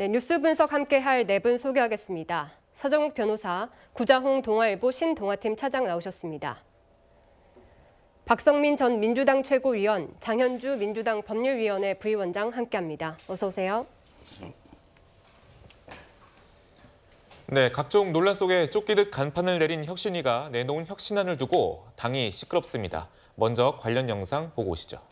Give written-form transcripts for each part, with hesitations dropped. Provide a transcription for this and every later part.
네, 뉴스 분석 함께할 네 분 소개하겠습니다. 서정욱 변호사, 구자홍 동아일보 신동아팀 차장 나오셨습니다. 박성민 전 민주당 최고위원, 장현주 민주당 법률위원회 부위원장 함께합니다. 어서 오세요. 네, 각종 논란 속에 쫓기듯 간판을 내린 혁신위가 내놓은 혁신안을 두고 당이 시끄럽습니다. 먼저 관련 영상 보고 오시죠.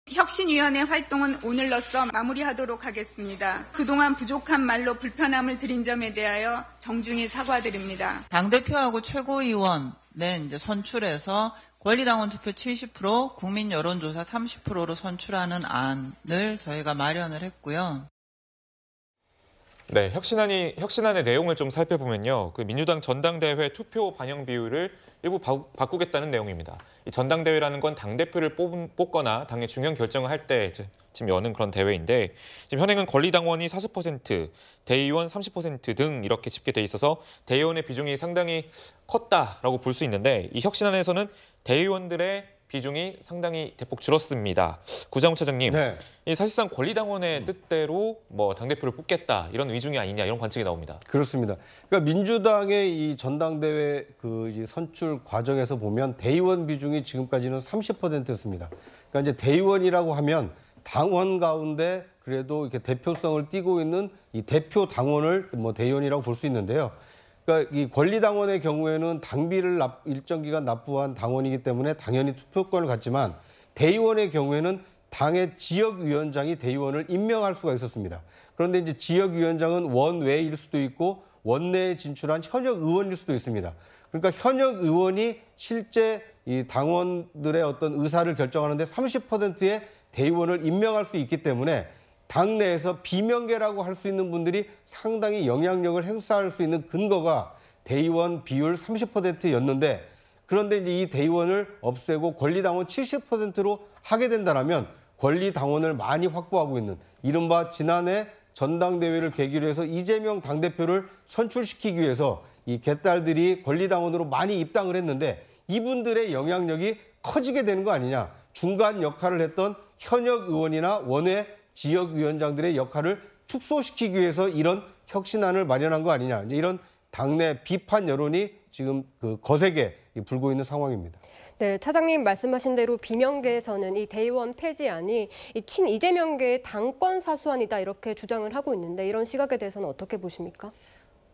혁신위원회 활동은 오늘로써 마무리하도록 하겠습니다. 그동안 부족한 말로 불편함을 드린 점에 대하여 정중히 사과드립니다. 당대표하고 최고위원은 이제 선출해서 권리당원 투표 70%, 국민 여론조사 30%로 선출하는 안을 저희가 마련을 했고요. 네, 혁신안의 내용을 좀 살펴보면요. 민주당 전당대회 투표 반영 비율을 일부 바꾸겠다는 내용입니다. 이 전당대회라는 건 당대표를 뽑거나 당의 중요한 결정을 할 때 지금 여는 그런 대회인데, 지금 현행은 권리당원이 40%, 대의원 30% 등 이렇게 집계돼 있어서 대의원의 비중이 상당히 컸다라고 볼 수 있는데, 이 혁신안에서는 대의원들의 비중이 상당히 대폭 줄었습니다. 구자홍 차장님, 네. 사실상 권리당원의 뜻대로 당대표를 뽑겠다 이런 의중이 아니냐 이런 관측이 나옵니다. 그렇습니다. 그러니까 민주당의 이 전당대회 선출 과정에서 보면 대의원 비중이 지금까지는 30%였습니다. 그러니까 이제 대의원이라고 하면 당원 가운데 그래도 이렇게 대표성을 띠고 있는 이 대표 당원을 대의원이라고 볼 수 있는데요. 그러니까 이 권리당원의 경우에는 당비를 일정 기간 납부한 당원이기 때문에 당연히 투표권을 갖지만, 대의원의 경우에는 당의 지역위원장이 대의원을 임명할 수가 있었습니다. 그런데 이제 지역위원장은 원외일 수도 있고 원내에 진출한 현역 의원일 수도 있습니다. 그러니까 현역 의원이 실제 이 당원들의 어떤 의사를 결정하는데 30%의 대의원을 임명할 수 있기 때문에 당내에서 비명계라고 할 수 있는 분들이 상당히 영향력을 행사할 수 있는 근거가 대의원 비율 30%였는데, 그런데 이제 이 대의원을 없애고 권리당원 70%로 하게 된다면 권리당원을 많이 확보하고 있는, 이른바 지난해 전당대회를 계기로 해서 이재명 당대표를 선출시키기 위해서 이 개딸들이 권리당원으로 많이 입당을 했는데, 이분들의 영향력이 커지게 되는 거 아니냐. 중간 역할을 했던 현역 의원이나 원외 지역위원장들의 역할을 축소시키기 위해서 이런 혁신안을 마련한 거 아니냐. 이제 이런 당내 비판 여론이 지금 거세게 불고 있는 상황입니다. 네, 차장님 말씀하신 대로 비명계에서는 이 대의원 폐지안이 이 친이재명계의 당권 사수안이다 이렇게 주장을 하고 있는데, 이런 시각에 대해서는 어떻게 보십니까?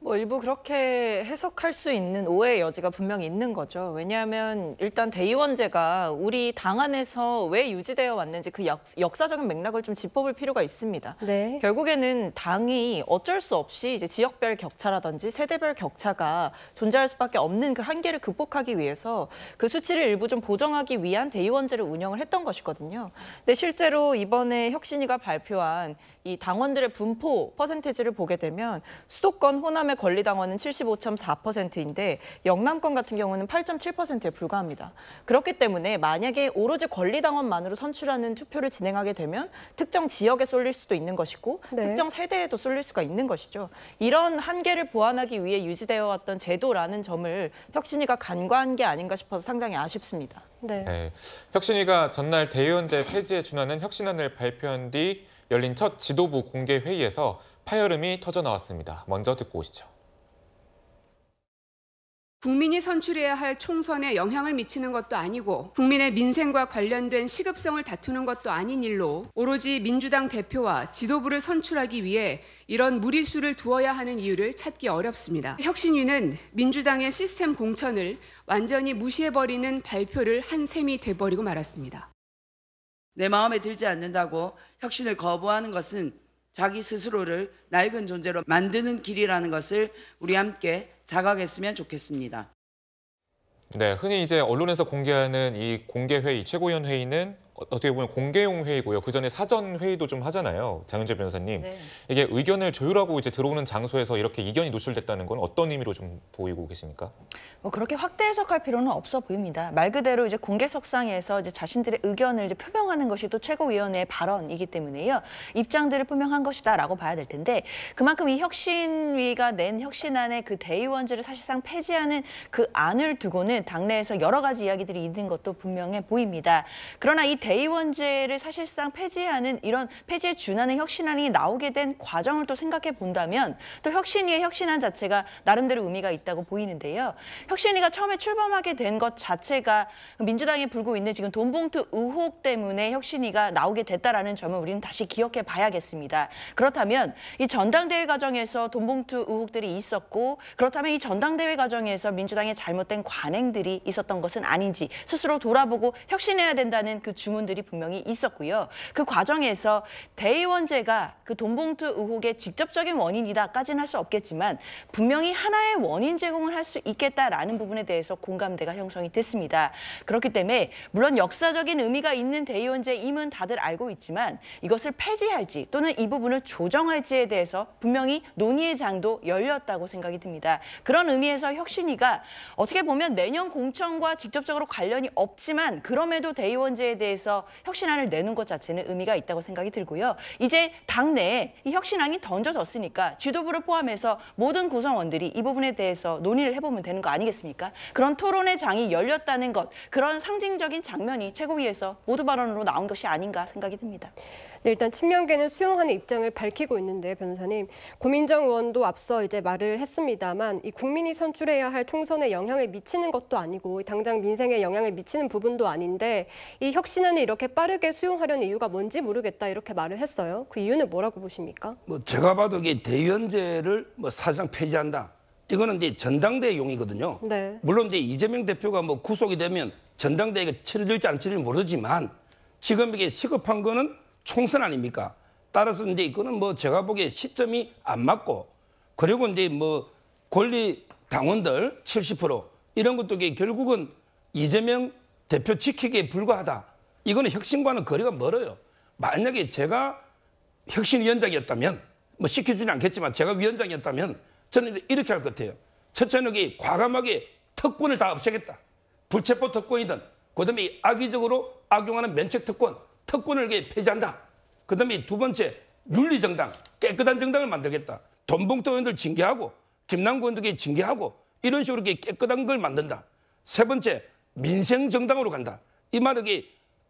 일부 그렇게 해석할 수 있는 오해의 여지가 분명히 있는 거죠. 왜냐하면 일단 대의원제가 우리 당 안에서 왜 유지되어 왔는지 그 역사적인 맥락을 좀 짚어볼 필요가 있습니다. 네. 결국에는 당이 어쩔 수 없이 이제 지역별 격차라든지 세대별 격차가 존재할 수밖에 없는 그 한계를 극복하기 위해서 그 수치를 일부 좀 보정하기 위한 대의원제를 운영을 했던 것이거든요. 근데 실제로 이번에 혁신위가 발표한 이 당원들의 분포 퍼센테이지를 보게 되면 수도권 호남의 권리당원은 75.4%인데 영남권 같은 경우는 8.7%에 불과합니다. 그렇기 때문에 만약에 오로지 권리당원만으로 선출하는 투표를 진행하게 되면 특정 지역에 쏠릴 수도 있는 것이고, 네. 특정 세대에도 쏠릴 수가 있는 것이죠. 이런 한계를 보완하기 위해 유지되어 왔던 제도라는 점을 혁신위가 간과한 게 아닌가 싶어서 상당히 아쉽습니다. 네. 네, 혁신위가 전날 대의원제 폐지에 준하는 혁신안을 발표한 뒤 열린 첫 지도부 공개 회의에서 파열음이 터져 나왔습니다. 먼저 듣고 오시죠. 국민이 선출해야 할 총선에 영향을 미치는 것도 아니고 국민의 민생과 관련된 시급성을 다투는 것도 아닌 일로 오로지 민주당 대표와 지도부를 선출하기 위해 이런 무리수를 두어야 하는 이유를 찾기 어렵습니다. 혁신위는 민주당의 시스템 공천을 완전히 무시해버리는 발표를 한 셈이 돼버리고 말았습니다. 내 마음에 들지 않는다고 혁신을 거부하는 것은 자기 스스로를 낡은 존재로 만드는 길이라는 것을 우리 함께 자각했으면 좋겠습니다. 네, 흔히 이제 언론에서 공개하는 이 공개회의, 최고위원 회의는 어떻게 보면 공개용 회의고요. 그 전에 사전 회의도 좀 하잖아요. 장현주 변호사님. 네. 이게 의견을 조율하고 이제 들어오는 장소에서 이렇게 이견이 노출됐다는 건 어떤 의미로 좀 보이고 계십니까? 그렇게 확대 해석할 필요는 없어 보입니다. 말 그대로 이제 공개석상에서 이제 자신들의 의견을 이제 표명하는 것이 또 최고위원회의 발언이기 때문에요. 입장들을 표명한 것이다라고 봐야 될 텐데, 그만큼 이 혁신위가 낸 혁신안의 그 대의원제를 사실상 폐지하는 그 안을 두고는 당내에서 여러 가지 이야기들이 있는 것도 분명해 보입니다. 그러나 이 대의원제를 사실상 폐지하는 이런 폐지에 준하는 혁신안이 나오게 된 과정을 또 생각해 본다면 또 혁신위의 혁신안 자체가 나름대로 의미가 있다고 보이는데요. 혁신위가 처음에 출범하게 된 것 자체가 민주당이 불고 있는 지금 돈봉투 의혹 때문에 혁신위가 나오게 됐다라는 점을 우리는 다시 기억해 봐야겠습니다. 그렇다면 이 전당대회 과정에서 돈봉투 의혹들이 있었고 그렇다면 이 전당대회 과정에서 민주당의 잘못된 관행들이 있었던 것은 아닌지 스스로 돌아보고 혁신해야 된다는 그 주문들이 분명히 있었고요. 그 과정에서 대의원제가 그 돈봉투 의혹의 직접적인 원인이다까지는 할 수 없겠지만 분명히 하나의 원인 제공을 할 수 있겠다라는 부분에 대해서 공감대가 형성이 됐습니다. 그렇기 때문에 물론 역사적인 의미가 있는 대의원제임은 다들 알고 있지만 이것을 폐지할지 또는 이 부분을 조정할지에 대해서 분명히 논의의 장도 열렸다고 생각이 듭니다. 그런 의미에서 혁신위가 어떻게 보면 내년 공천과 직접적으로 관련이 없지만 그럼에도 대의원제에 대해서 혁신안을 내는 것 자체는 의미가 있다고 생각이 들고요. 이제 당내에 이 혁신안이 던져졌으니까 지도부를 포함해서 모든 구성원들이 이 부분에 대해서 논의를 해보면 되는 거 아니겠습니까? 그런 토론의 장이 열렸다는 것, 그런 상징적인 장면이 최고위에서 모두 발언으로 나온 것이 아닌가 생각이 듭니다. 네, 일단 친명계는 수용하는 입장을 밝히고 있는데 변호사님, 고민정 의원도 앞서 이제 말을 했습니다만 이 국민이 선출해야 할 총선에 영향을 미치는 것도 아니고 당장 민생에 영향을 미치는 부분도 아닌데 이 혁신안을 이렇게 빠르게 수용하려는 이유가 뭔지 모르겠다 이렇게 말을 했어요. 그 이유는 뭐라고 보십니까? 제가 봐도 이게 대의원제를 사실상 폐지한다. 이거는 이제 전당대회용이거든요. 네. 물론 이제 이재명 대표가 구속이 되면 전당대회가 치러질지 안 치러질지 모르지만 지금 이게 시급한 거는 총선 아닙니까? 따라서 이제 이거는 제가 보기에 시점이 안 맞고 그리고 이제 권리 당원들 70% 이런 것도 이게 결국은 이재명 대표 지키기에 불과하다. 이거는 혁신과는 거리가 멀어요. 만약에 제가 혁신위원장이었다면 시켜주진 않겠지만 제가 위원장이었다면 저는 이렇게 할 것 같아요. 첫째는 과감하게 특권을 다 없애겠다. 불체포 특권이든 그다음에 악의적으로 악용하는 면책 특권을 폐지한다. 그다음에 두 번째 윤리정당, 깨끗한 정당을 만들겠다. 돈봉투 의원들 징계하고 김남국 의원들 징계하고 이런 식으로 깨끗한 걸 만든다. 세 번째 민생정당으로 간다. 이 말은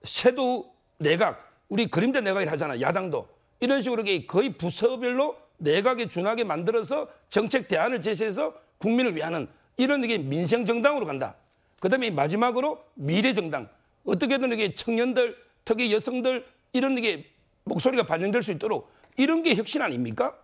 섀도우 내각, 우리 그림자 내각이라 하잖아. 야당도. 이런 식으로 거의 부서별로 내각에 준하게 만들어서 정책 대안을 제시해서 국민을 위하는 이런 민생정당으로 간다. 그다음에 마지막으로 미래정당. 어떻게든 청년들, 특히 여성들 이런 목소리가 반영될 수 있도록 이런 게 혁신 아닙니까?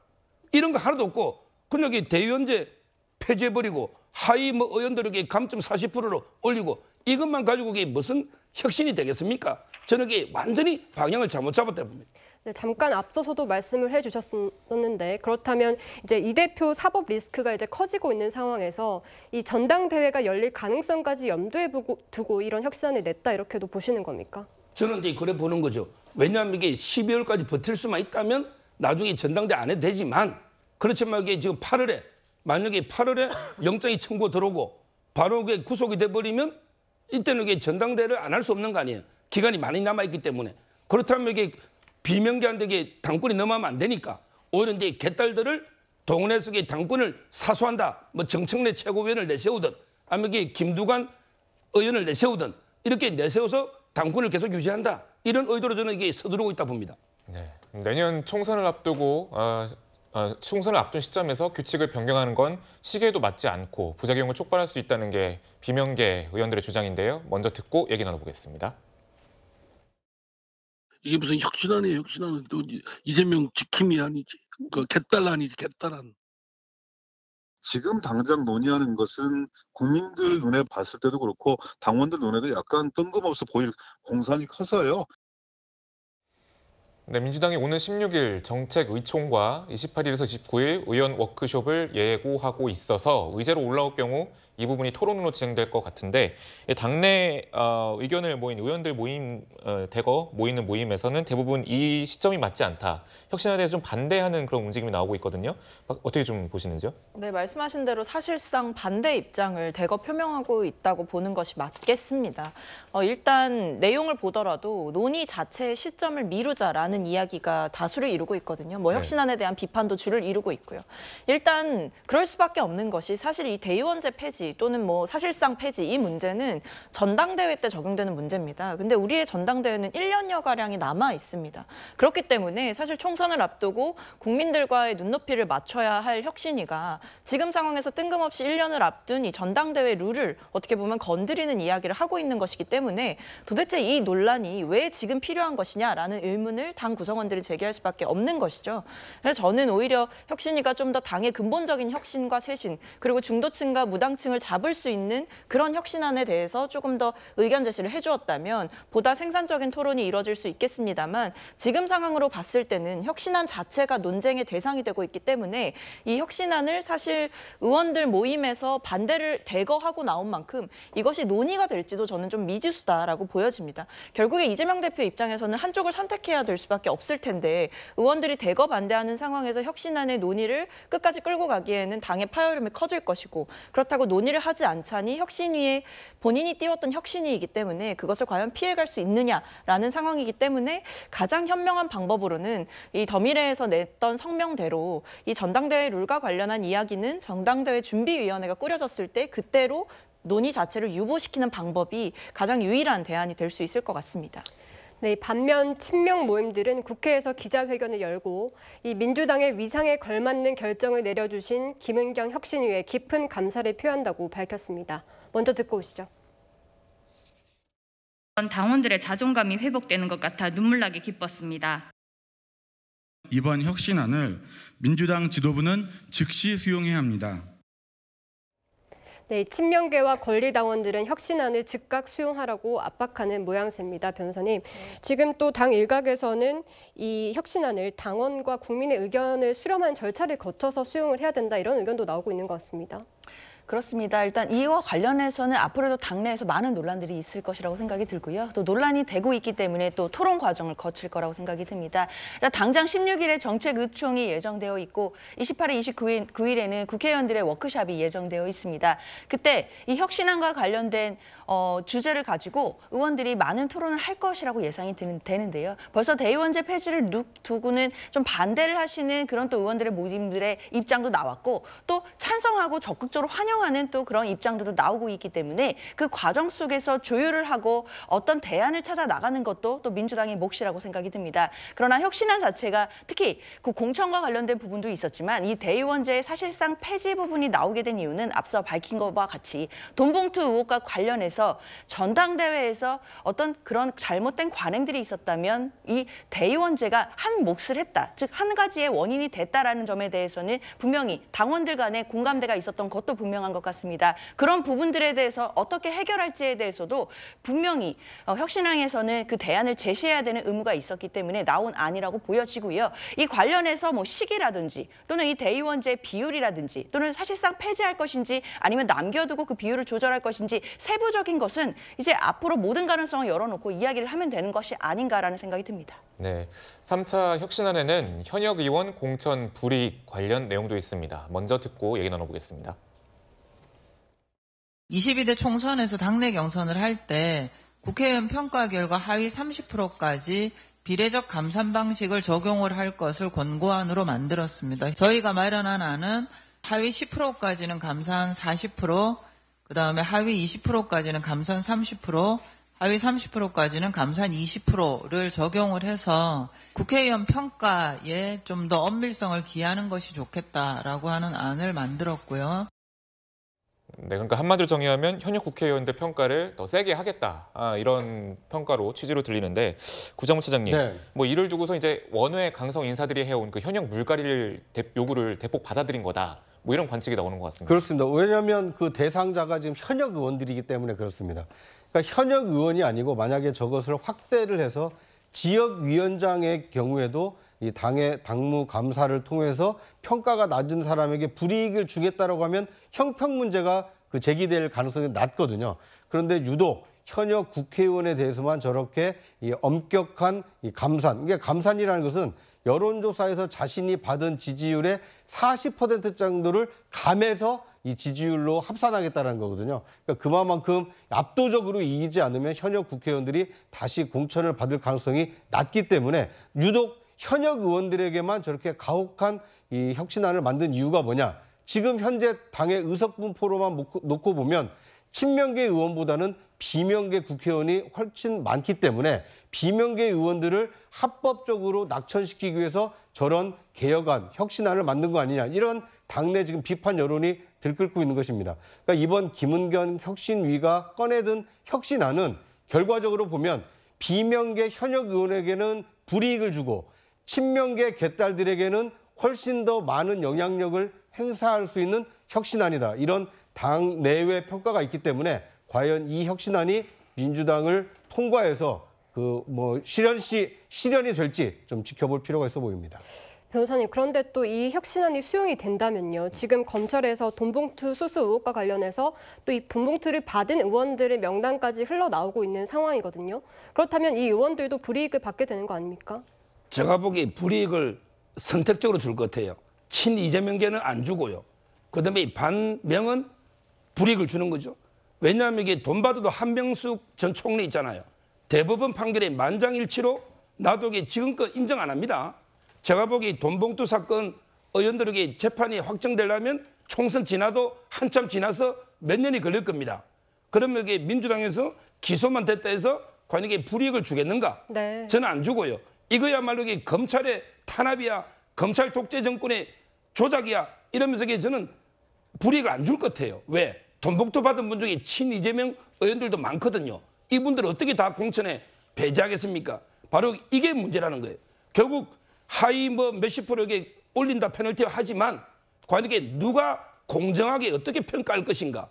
이런 거 하나도 없고 그냥 대의원제 폐지해버리고 하위 의원들에게 감점 40%로 올리고 이것만 가지고 무슨 혁신이 되겠습니까? 저는 완전히 방향을 잘못 잡았다 봅니다. 네, 잠깐 앞서서도 말씀을 해주셨었는데 그렇다면 이제 이 대표 사법 리스크가 이제 커지고 있는 상황에서 이 전당대회가 열릴 가능성까지 염두에 두고 이런 혁신안을 냈다 이렇게도 보시는 겁니까? 저는 이제 그래 보는 거죠. 왜냐하면 이게 12월까지 버틸 수만 있다면 나중에 전당대회 안 해도 되지만 그렇지만 이게 지금 8월에 만약에 8월에 영장이 청구 들어오고 바로 구속이 돼버리면 이때는 전당대회를 안 할 수 없는 거 아니에요. 기간이 많이 남아있기 때문에. 그렇다면 비명계한테 당권이 넘어가면 안 되니까 오히려 이제 개딸들을 동원해서 당권을 사수한다. 정청래 최고위원을 내세우든 아니면 김두관 의원을 내세우든 이렇게 내세워서 당권을 계속 유지한다. 이런 의도로 저는 서두르고 있다 봅니다. 네, 내년 총선을 앞두고 총선을 앞둔 시점에서 규칙을 변경하는 건 시기에도 맞지 않고 부작용을 촉발할 수 있다는 게 비명계 의원들의 주장인데요. 먼저 듣고 얘기 나눠보겠습니다. 이게 무슨 혁신안이에요, 혁신안은. 또 이재명 지킴이 아니지. 개딸 아니지, 개딸안. 지금 당장 논의하는 것은 국민들 눈에 봤을 때도 그렇고 당원들 눈에도 약간 뜬금없어 보일 공산이 커서요. 네, 민주당이 오늘 16일 정책의총과 28일에서 29일 의원 워크숍을 예고하고 있어서 의제로 올라올 경우 이 부분이 토론으로 진행될 것 같은데 당내 의견을 모인 의원들 대거 모이는 모임에서는 대부분 이 시점이 맞지 않다. 혁신에 대해서 좀 반대하는 그런 움직임이 나오고 있거든요. 어떻게 좀 보시는지요? 네, 말씀하신 대로 사실상 반대 입장을 대거 표명하고 있다고 보는 것이 맞겠습니다. 일단 내용을 보더라도 논의 자체의 시점을 미루자라는 이야기가 다수를 이루고 있거든요. 혁신안에 대한 비판도 주를 이루고 있고요. 일단 그럴 수밖에 없는 것이 사실 이 대의원제 폐지 폐지 또는 뭐 사실상 폐지 이 문제는 전당대회 때 적용되는 문제입니다. 근데 우리의 전당대회는 1년여가량이 남아 있습니다. 그렇기 때문에 사실 총선을 앞두고 국민들과의 눈높이를 맞춰야 할 혁신위가 지금 상황에서 뜬금없이 1년을 앞둔 이 전당대회 룰을 어떻게 보면 건드리는 이야기를 하고 있는 것이기 때문에 도대체 이 논란이 왜 지금 필요한 것이냐라는 의문을 당 구성원들이 제기할 수밖에 없는 것이죠. 그래서 저는 오히려 혁신위가 좀 더 당의 근본적인 혁신과 쇄신 그리고 중도층과 무당층을 잡을 수 있는 그런 혁신안에 대해서 조금 더 의견 제시를 해주었다면 보다 생산적인 토론이 이루어질 수 있겠습니다만 지금 상황으로 봤을 때는 혁신안 자체가 논쟁의 대상이 되고 있기 때문에 이 혁신안을 사실 의원들 모임에서 반대를 대거하고 나온 만큼 이것이 논의가 될지도 저는 좀 미지수다라고 보여집니다. 결국에 이재명 대표 입장에서는 한쪽을 선택해야 될 수밖에 없을 텐데 의원들이 대거 반대하는 상황에서 혁신안의 논의를 끝까지 끌고 가기에는 당의 파열음이 커질 것이고 그렇다고 논의를 하지 않자니 혁신위에 본인이 띄웠던 혁신위이기 때문에 그것을 과연 피해갈 수 있느냐라는 상황이기 때문에 가장 현명한 방법으로는 이 더미래에서 냈던 성명대로 이 전당대회 룰과 관련한 이야기는 전당대회 준비위원회가 꾸려졌을 때 그때로 논의 자체를 유보시키는 방법이 가장 유일한 대안이 될 수 있을 것 같습니다. 네, 반면 친명 모임들은 국회에서 기자회견을 열고 이 민주당의 위상에 걸맞는 결정을 내려주신 김은경 혁신위에 깊은 감사를 표한다고 밝혔습니다. 먼저 듣고 오시죠. 당원들의 자존감이 회복되는 것 같아 눈물나게 기뻤습니다. 이번 혁신안을 민주당 지도부는 즉시 수용해야 합니다. 네, 친명계와 권리당원들은 혁신안을 즉각 수용하라고 압박하는 모양새입니다. 변호사님, 지금 또 당 일각에서는 이 혁신안을 당원과 국민의 의견을 수렴한 절차를 거쳐서 수용을 해야 된다 이런 의견도 나오고 있는 것 같습니다. 그렇습니다. 일단 이와 관련해서는 앞으로도 당내에서 많은 논란들이 있을 것이라고 생각이 들고요. 또 논란이 되고 있기 때문에 또 토론 과정을 거칠 거라고 생각이 듭니다. 일단 당장 16일에 정책의총이 예정되어 있고 28일, 29일에는 국회의원들의 워크숍이 예정되어 있습니다. 그때 이 혁신안과 관련된 주제를 가지고 의원들이 많은 토론을 할 것이라고 예상이 되는데요. 벌써 대의원제 폐지를 두고는 좀 반대를 하시는 그런 또 의원들의 모임들의 입장도 나왔고 또 찬성하고 적극적으로 환영하는 또 그런 입장들도 나오고 있기 때문에 그 과정 속에서 조율을 하고 어떤 대안을 찾아 나가는 것도 또 민주당의 몫이라고 생각이 듭니다. 그러나 혁신안 자체가 특히 그 공천과 관련된 부분도 있었지만 이 대의원제의 사실상 폐지 부분이 나오게 된 이유는 앞서 밝힌 것과 같이 돈봉투 의혹과 관련해서 전당대회에서 어떤 그런 잘못된 관행들이 있었다면 이 대의원제가 한 몫을 했다. 즉 한 가지의 원인이 됐다라는 점에 대해서는 분명히 당원들 간에 공감대가 있었던 것도 분명한 것 같습니다. 그런 부분들에 대해서 어떻게 해결할지에 대해서도 분명히 혁신안에서는 그 대안을 제시해야 되는 의무가 있었기 때문에 나온 안이라고 보여지고요. 이 관련해서 뭐 시기라든지 또는 이 대의원제 비율이라든지 또는 사실상 폐지할 것인지 아니면 남겨두고 그 비율을 조절할 것인지 세부적인 것은 이제 앞으로 모든 가능성을 열어놓고 이야기를 하면 되는 것이 아닌가라는 생각이 듭니다. 네, 3차 혁신안에는 현역 의원 공천 불이익 관련 내용도 있습니다. 먼저 듣고 얘기 나눠보겠습니다. 22대 총선에서 당내 경선을 할 때 국회의원 평가 결과 하위 30%까지 비례적 감산 방식을 적용을 할 것을 권고안으로 만들었습니다. 저희가 마련한 안은 하위 10%까지는 감산 40%, 그다음에 하위 20%까지는 감산 30%, 하위 30%까지는 감산 20%를 적용을 해서 국회의원 평가에 좀 더 엄밀성을 기하는 것이 좋겠다라고 하는 안을 만들었고요. 네, 그러니까 한마디로 정의하면 현역 국회의원들 평가를 더 세게 하겠다. 이런 평가로 취지로 들리는데 구정무 차장님, 네. 뭐 이를 두고서 이제 원외 강성 인사들이 해온 그 현역 물갈이를 요구를 대폭 받아들인 거다. 뭐 이런 관측이 나오는 것 같습니다. 그렇습니다. 왜냐하면 그 대상자가 지금 현역 의원들이기 때문에 그렇습니다. 그러니까 현역 의원이 아니고 만약에 저것을 확대를 해서 지역위원장의 경우에도 이 당의 당무 감사를 통해서 평가가 낮은 사람에게 불이익을 주겠다라고 하면 형평 문제가 그 제기될 가능성이 낮거든요. 그런데 유독 현역 국회의원에 대해서만 저렇게 이 엄격한 이 감산, 이게 감산이라는 것은 여론조사에서 자신이 받은 지지율의 40% 정도를 감해서 이 지지율로 합산하겠다는 거거든요. 그러니까 그만큼 압도적으로 이기지 않으면 현역 국회의원들이 다시 공천을 받을 가능성이 낮기 때문에 유독 현역 의원들에게만 저렇게 가혹한 이 혁신안을 만든 이유가 뭐냐? 지금 현재 당의 의석 분포로만 놓고 보면 친명계 의원보다는 비명계 국회의원이 훨씬 많기 때문에 비명계 의원들을 합법적으로 낙천시키기 위해서 저런 개혁안, 혁신안을 만든 거 아니냐, 이런 당내 지금 비판 여론이 들끓고 있는 것입니다. 그러니까 이번 김은경 혁신위가 꺼내든 혁신안은 결과적으로 보면 비명계 현역 의원에게는 불이익을 주고 친명계 개딸들에게는 훨씬 더 많은 영향력을 행사할 수 있는 혁신안이다. 이런 당 내외 평가가 있기 때문에 과연 이 혁신안이 민주당을 통과해서 실현이 될지 좀 지켜볼 필요가 있어 보입니다. 변호사님, 그런데 또 이 혁신안이 수용이 된다면요. 지금 검찰에서 돈봉투 수수 의혹과 관련해서 또 이 돈봉투를 받은 의원들의 명단까지 흘러나오고 있는 상황이거든요. 그렇다면 이 의원들도 불이익을 받게 되는 거 아닙니까? 제가 보기에 불이익을 선택적으로 줄 것 같아요. 친 이재명계는 안 주고요. 그다음에 이 반명은 불이익을 주는 거죠. 왜냐하면 이게 돈 받아도 한명숙 전 총리 있잖아요. 대법원 판결에 만장일치로 나도 이게 지금껏 인정 안 합니다. 제가 보기 돈봉투 사건 의원들에게 재판이 확정되려면 총선 지나도 한참 지나서 몇 년이 걸릴 겁니다. 그러면 이게 민주당에서 기소만 됐다 해서 과연 이게 불이익을 주겠는가? 네. 저는 안 주고요. 이거야말로 이게 검찰의 탄압이야, 검찰 독재 정권의 조작이야, 이러면서 이게 저는 불이익을 안 줄 것 같아요. 왜? 돈봉투 받은 분 중에 친 이재명 의원들도 많거든요. 이분들을 어떻게 다 공천에 배제하겠습니까? 바로 이게 문제라는 거예요. 결국 하위 몇십 프로에게 올린다 페널티 하지만 과연 이게 누가 공정하게 어떻게 평가할 것인가?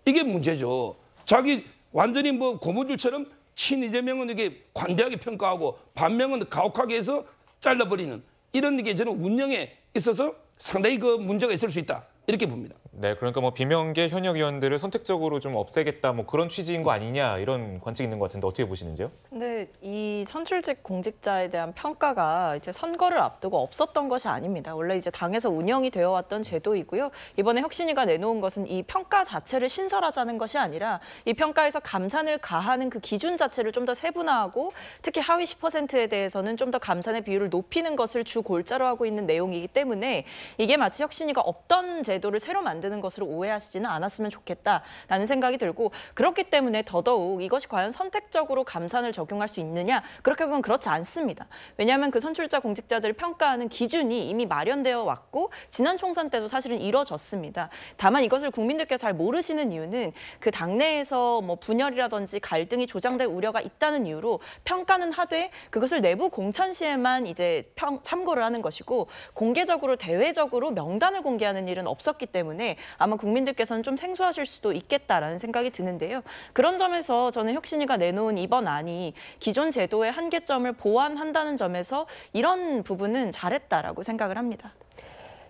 이게 문제죠. 자기 완전히 고무줄처럼 친 이재명은 이게 관대하게 평가하고 반명은 가혹하게 해서 잘라버리는 이런 게 저는 운영에 있어서 상당히 문제가 있을 수 있다. 이렇게 봅니다. 네, 그러니까 비명계 현역 의원들을 선택적으로 좀 없애겠다, 그런 취지인 거 아니냐, 이런 관측이 있는 것 같은데 어떻게 보시는지요? 근데 이 선출직 공직자에 대한 평가가 이제 선거를 앞두고 없었던 것이 아닙니다. 원래 이제 당에서 운영이 되어 왔던 제도이고요. 이번에 혁신위가 내놓은 것은 이 평가 자체를 신설하자는 것이 아니라 이 평가에서 감산을 가하는 그 기준 자체를 좀 더 세분화하고 특히 하위 10%에 대해서는 좀 더 감산의 비율을 높이는 것을 주 골자로 하고 있는 내용이기 때문에 이게 마치 혁신위가 없던 제도를 새로 만드는 것으로 오해하시지는 않았으면 좋겠다라는 생각이 들고, 그렇기 때문에 더더욱 이것이 과연 선택적으로 감산을 적용할 수 있느냐, 그렇게 보면 그렇지 않습니다. 왜냐하면 그 선출자 공직자들을 평가하는 기준이 이미 마련되어 왔고 지난 총선 때도 사실은 이뤄졌습니다. 다만 이것을 국민들께서 잘 모르시는 이유는 그 당내에서 분열이라든지 갈등이 조장될 우려가 있다는 이유로 평가는 하되 그것을 내부 공천 시에만 이제 참고를 하는 것이고 공개적으로 대외적으로 명단을 공개하는 일은 없었기 때문에 아마 국민들께서는 좀 생소하실 수도 있겠다라는 생각이 드는데요. 그런 점에서 저는 혁신위가 내놓은 이번 안이 기존 제도의 한계점을 보완한다는 점에서 이런 부분은 잘했다라고 생각을 합니다.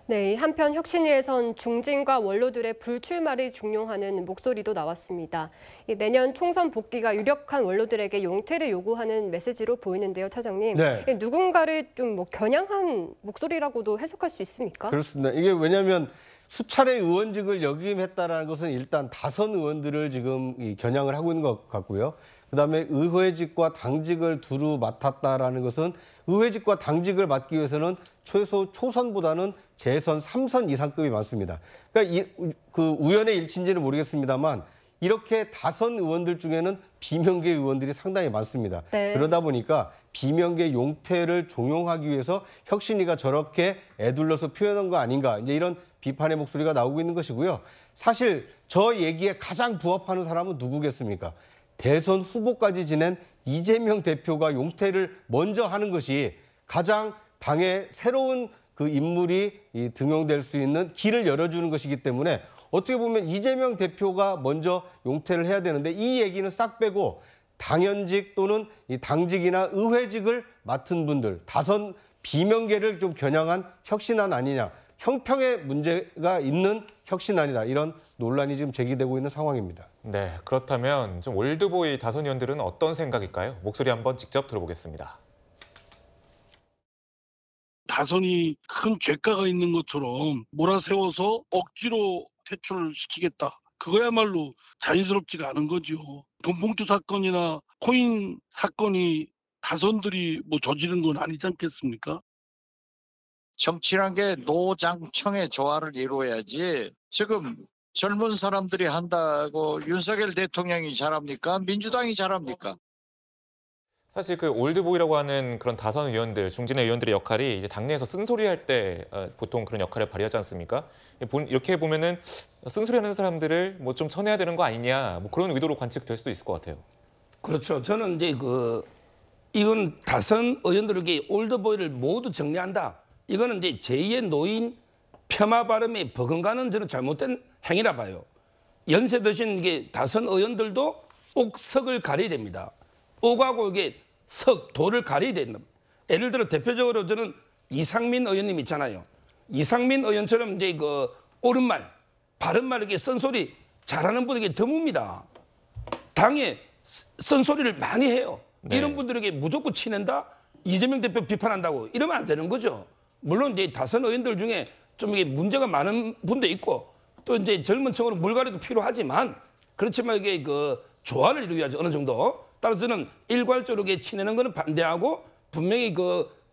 네, 한편 혁신위에선 중진과 원로들의 불출마를 중용하는 목소리도 나왔습니다. 내년 총선 복귀가 유력한 원로들에게 용퇴를 요구하는 메시지로 보이는데요, 차장님. 네. 누군가를 좀 겨냥한 목소리라고도 해석할 수 있습니까? 그렇습니다. 이게 왜냐하면 수차례 의원직을 역임했다라는 것은 일단 다선 의원들을 지금 겨냥을 하고 있는 것 같고요. 그다음에 의회직과 당직을 두루 맡았다라는 것은 의회직과 당직을 맡기 위해서는 최소 초선보다는 재선 3선 이상급이 많습니다. 그러니까 그 우연의 일치인지는 모르겠습니다만 이렇게 다선 의원들 중에는 비명계 의원들이 상당히 많습니다. 네. 그러다 보니까 비명계 용퇴를 종용하기 위해서 혁신위가 저렇게 애둘러서 표현한 거 아닌가, 이제 이런 비판의 목소리가 나오고 있는 것이고요. 사실 저 얘기에 가장 부합하는 사람은 누구겠습니까? 대선 후보까지 지낸 이재명 대표가 용퇴를 먼저 하는 것이 가장 당의 새로운 그 인물이 등용될 수 있는 길을 열어주는 것이기 때문에 어떻게 보면 이재명 대표가 먼저 용퇴를 해야 되는데 이 얘기는 싹 빼고 당연직 또는 이 당직이나 의회직을 맡은 분들, 다선 비명계를 좀 겨냥한 혁신안 아니냐, 형평에 문제가 있는 혁신안이다, 이런 논란이 지금 제기되고 있는 상황입니다. 네, 그렇다면 좀 올드보이 다선 의원들은 어떤 생각일까요? 목소리 한번 직접 들어보겠습니다. 다선이 큰 죄가가 있는 것처럼 몰아세워서 억지로 퇴출시키겠다. 그거야말로 자연스럽지가 않은 거죠. 돈봉투 사건이나 코인 사건이 다선들이 저지른 건 아니지 않겠습니까? 정치란 게 노장청의 조화를 이루어야지 지금 젊은 사람들이 한다고 윤석열 대통령이 잘합니까? 민주당이 잘합니까? 사실 그 올드보이라고 하는 그런 다선 의원들, 중진의 의원들의 역할이 이제 당내에서 쓴소리할 때 보통 그런 역할을 발휘하지 않습니까? 이렇게 보면은 쓴소리하는 사람들을 뭐 좀 쳐내야 되는 거 아니냐, 뭐 그런 의도로 관측될 수도 있을 것 같아요. 그렇죠. 저는 이제 이건 다선 의원들에게 올드보이를 모두 정리한다. 이거는 이제 제2의 노인 폄하 발음에 버금가는 저는 잘못된 행위라 봐요. 연세 드신 이게 다선 의원들도 옥석을 가려야 됩니다. 옥하고 이게 도를 가려야 된다. 예를 들어 대표적으로 저는 이상민 의원님 있잖아요. 이상민 의원처럼 이제 옳은 말, 바른 말 이렇게 쓴소리 잘하는 분에게 드뭅니다. 당에 쓴소리를 많이 해요. 네. 이런 분들에게 무조건 치낸다? 이재명 대표 비판한다고 이러면 안 되는 거죠. 물론 이제 다선 의원들 중에 좀 이게 문제가 많은 분도 있고 또 이제 젊은 층으로 물갈이도 필요하지만 그렇지만 이게 조화를 이루어야지 어느 정도. 따라서 저는 일괄적으로 치내는 거는 반대하고 분명히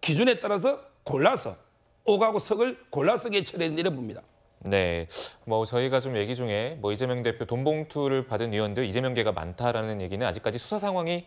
기준에 따라서 골라서 옥하고 석을 골라서 처리해야 이래 봅니다. 네, 뭐 저희가 좀 얘기 중에 뭐 이재명 대표 돈봉투를 받은 의원들 이재명계가 많다라는 얘기는 아직까지 수사 상황이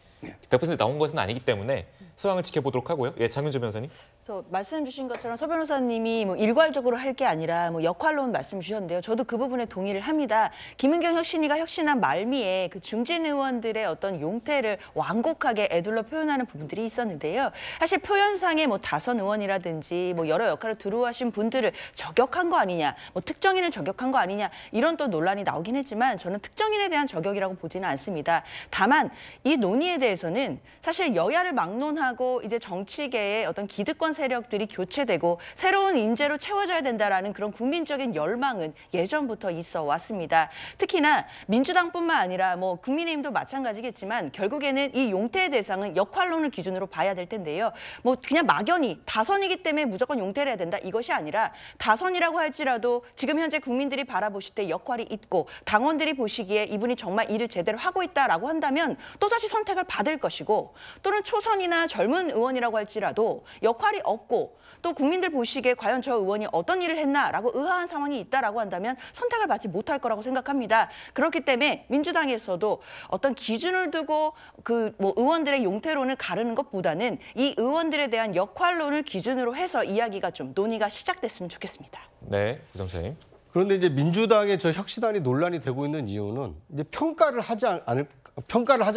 100% 나온 것은 아니기 때문에 상황을 지켜보도록 하고요. 예, 장윤주 변호사님. 그래서 말씀 주신 것처럼 서 변호사님이 뭐 일괄적으로 할 게 아니라 뭐 역할론 말씀 주셨는데요. 저도 그 부분에 동의를 합니다. 김은경 혁신위가 혁신한 말미에 그 중진 의원들의 어떤 용태를 완곡하게 애둘러 표현하는 부분들이 있었는데요. 사실 표현상의 뭐 다선 의원이라든지 뭐 여러 역할을 두루하신 분들을 저격한 거 아니냐, 뭐 특정인을 저격한 거 아니냐 이런 또 논란이 나오긴 했지만 저는 특정인에 대한 저격이라고 보지는 않습니다. 다만 이 논의에 대해서는 사실 여야를 막론하고 이제 정치계의 어떤 기득권 세력들이 교체되고 새로운 인재로 채워져야 된다라는 그런 국민적인 열망은 예전부터 있어 왔습니다. 특히나 민주당뿐만 아니라 뭐 국민의힘도 마찬가지겠지만 결국에는 이 용태의 대상은 역할론을 기준으로 봐야 될 텐데요. 뭐 그냥 막연히 다선이기 때문에 무조건 용태를 해야 된다 이것이 아니라 다선이라고 할지라도 지금 현재 국민들이 바라보실 때 역할이 있고 당원들이 보시기에 이분이 정말 일을 제대로 하고 있다라고 한다면 또다시 선택을 받을 것이고 또는 초선이나 젊은 의원이라고 할지라도 역할이 없고 또 국민들 보시기에 과연 저 의원이 어떤 일을 했나라고 의아한 상황이 있다라고 한다면 선택을 받지 못할 거라고 생각합니다. 그렇기 때문에 민주당에서도 어떤 기준을 두고 뭐 의원들의 용태론을 가르는 것보다는 이 의원들에 대한 역할론을 기준으로 해서 이야기가 좀 논의가 시작됐으면 좋겠습니다. 네, 부장님. 그런데 이제 민주당의 저 혁신안이 논란이 되고 있는 이유는 이제 평가를 하지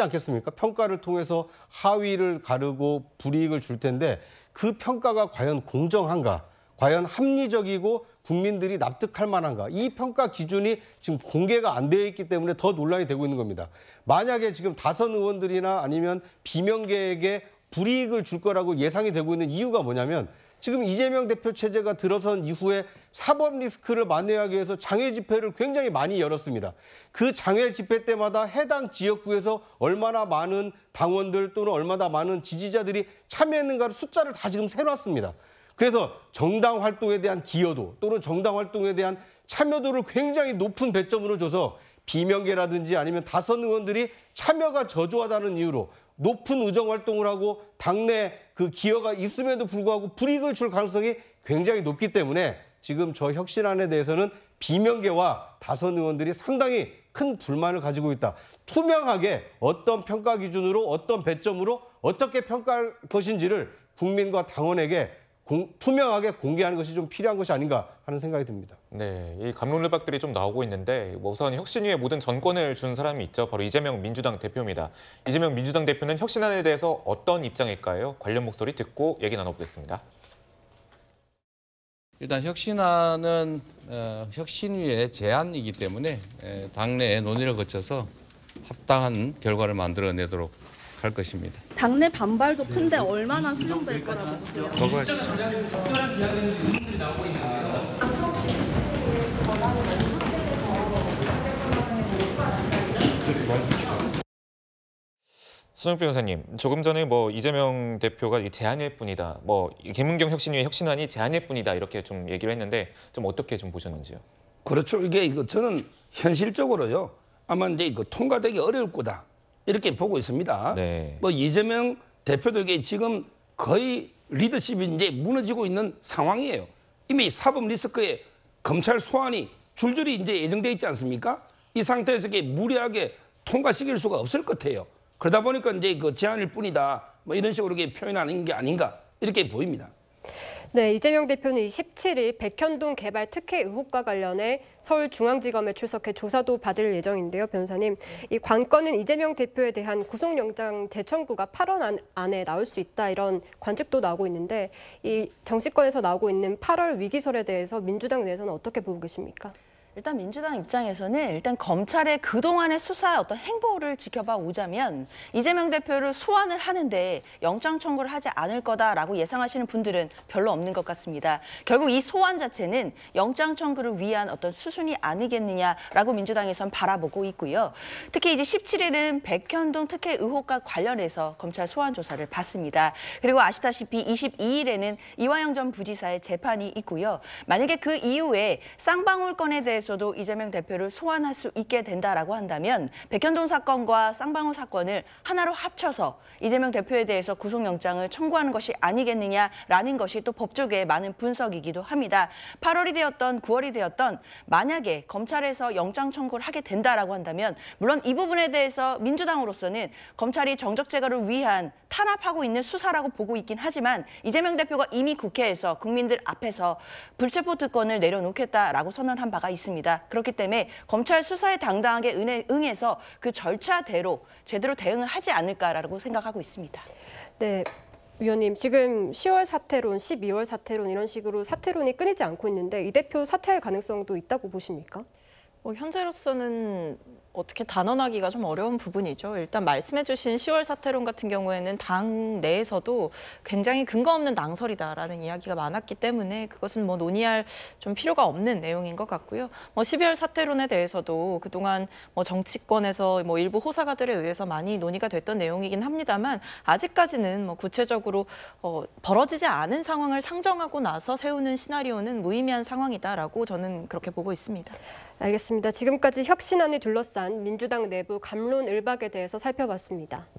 않겠습니까? 평가를 통해서 하위를 가르고 불이익을 줄 텐데 그 평가가 과연 공정한가? 과연 합리적이고 국민들이 납득할 만한가? 이 평가 기준이 지금 공개가 안 되어 있기 때문에 더 논란이 되고 있는 겁니다. 만약에 지금 다선 의원들이나 아니면 비명계에게 불이익을 줄 거라고 예상이 되고 있는 이유가 뭐냐면 지금 이재명 대표 체제가 들어선 이후에 사법 리스크를 만회하기 위해서 장외 집회를 굉장히 많이 열었습니다. 그 장외 집회 때마다 해당 지역구에서 얼마나 많은 당원들 또는 얼마나 많은 지지자들이 참여했는가를 숫자를 다 지금 세놨습니다. 그래서 정당 활동에 대한 기여도 또는 정당 활동에 대한 참여도를 굉장히 높은 배점으로 줘서 비명계라든지 아니면 다선 의원들이 참여가 저조하다는 이유로 높은 의정 활동을 하고 당내 그 기여가 있음에도 불구하고 불이익을 줄 가능성이 굉장히 높기 때문에 지금 저 혁신안에 대해서는 비명계와 다선 의원들이 상당히 큰 불만을 가지고 있다. 투명하게 어떤 평가 기준으로 어떤 배점으로 어떻게 평가할 것인지를 국민과 당원에게 투명하게 공개하는 것이 좀 필요한 것이 아닌가 하는 생각이 듭니다. 네, 이 갑론을박들이 좀 나오고 있는데 우선 혁신위에 모든 전권을 준 사람이 있죠. 바로 이재명 민주당 대표입니다. 이재명 민주당 대표는 혁신안에 대해서 어떤 입장일까요? 관련 목소리 듣고 얘기 나눠보겠습니다. 일단 혁신안은 혁신위의 제안이기 때문에 당내 논의를 거쳐서 합당한 결과를 만들어내도록 할 것입니다. 당내 반발도 큰데 얼마나 수용될 거라고 보세요? 거부하시죠. 손흥 변호사님, 조금 전에 뭐 이재명 대표가 제안일 뿐이다, 뭐 김은경 혁신위의 혁신안이 제안일 뿐이다 이렇게 좀 얘기를 했는데 좀 어떻게 좀 보셨는지요? 그렇죠. 이게 저는 현실적으로요. 아마 이제 통과되기 어려울 거다. 이렇게 보고 있습니다. 네. 뭐 이재명 대표도 이게 지금 거의 리더십이 이제 무너지고 있는 상황이에요. 이미 사법 리스크에 검찰 소환이 줄줄이 이제 예정돼 있지 않습니까? 이 상태에서 이게 무리하게 통과시킬 수가 없을 것 같아요. 그러다 보니까 이제 그 제안일 뿐이다. 뭐 이런 식으로 이렇게 표현하는 게 아닌가 이렇게 보입니다. 네, 이재명 대표는 17일 백현동 개발 특혜 의혹과 관련해 서울중앙지검에 출석해 조사도 받을 예정인데요, 변호사님. 이 관건은 이재명 대표에 대한 구속영장 재청구가 8월 안에 나올 수 있다 이런 관측도 나오고 있는데 이 정치권에서 나오고 있는 8월 위기설에 대해서 민주당 내에서는 어떻게 보고 계십니까? 일단 민주당 입장에서는 일단 검찰의 그동안의 수사의 어떤 행보를 지켜봐 오자면 이재명 대표를 소환을 하는데 영장 청구를 하지 않을 거다라고 예상하시는 분들은 별로 없는 것 같습니다. 결국 이 소환 자체는 영장 청구를 위한 어떤 수순이 아니겠느냐라고 민주당에선 바라보고 있고요. 특히 이제 17일은 백현동 특혜 의혹과 관련해서 검찰 소환 조사를 받습니다. 그리고 아시다시피 22일에는 이화영 전 부지사의 재판이 있고요. 만약에 그 이후에 쌍방울 건에 대해서도 이재명 대표를 소환할 수 있게 된다라고 한다면 백현동 사건과 쌍방울 사건을 하나로 합쳐서 이재명 대표에 대해서 구속영장을 청구하는 것이 아니겠느냐라는 것이 또 법조계의 많은 분석이기도 합니다. 8월이 되었던 9월이 되었던 만약에 검찰에서 영장 청구를 하게 된다라고 한다면 물론 이 부분에 대해서 민주당으로서는 검찰이 정적 제거를 위한 탄압하고 있는 수사라고 보고 있긴 하지만 이재명 대표가 이미 국회에서 국민들 앞에서 불체포 특권을 내려놓겠다라고 선언한 바가 있습니다. 그렇기 때문에 검찰 수사에 당당하게 응해서 그 절차대로 제대로 대응을 하지 않을까라고 생각하고 있습니다. 네. 위원님, 지금 10월 사퇴론, 12월 사퇴론 이런 식으로 사퇴론이 끊이지 않고 있는데 이 대표 사퇴할 가능성도 있다고 보십니까? 현재로서는 어떻게 단언하기가 좀 어려운 부분이죠. 일단 말씀해주신 10월 사퇴론 같은 경우에는 당 내에서도 굉장히 근거 없는 낭설이다라는 이야기가 많았기 때문에 그것은 뭐 논의할 좀 필요가 없는 내용인 것 같고요. 12월 사퇴론에 대해서도 그동안 정치권에서 일부 호사가들에 의해서 많이 논의가 됐던 내용이긴 합니다만 아직까지는 구체적으로 벌어지지 않은 상황을 상정하고 나서 세우는 시나리오는 무의미한 상황이다라고 저는 그렇게 보고 있습니다. 알겠습니다. 지금까지 혁신안이 둘러싼 민주당 내부 갑론을박에 대해서 살펴봤습니다.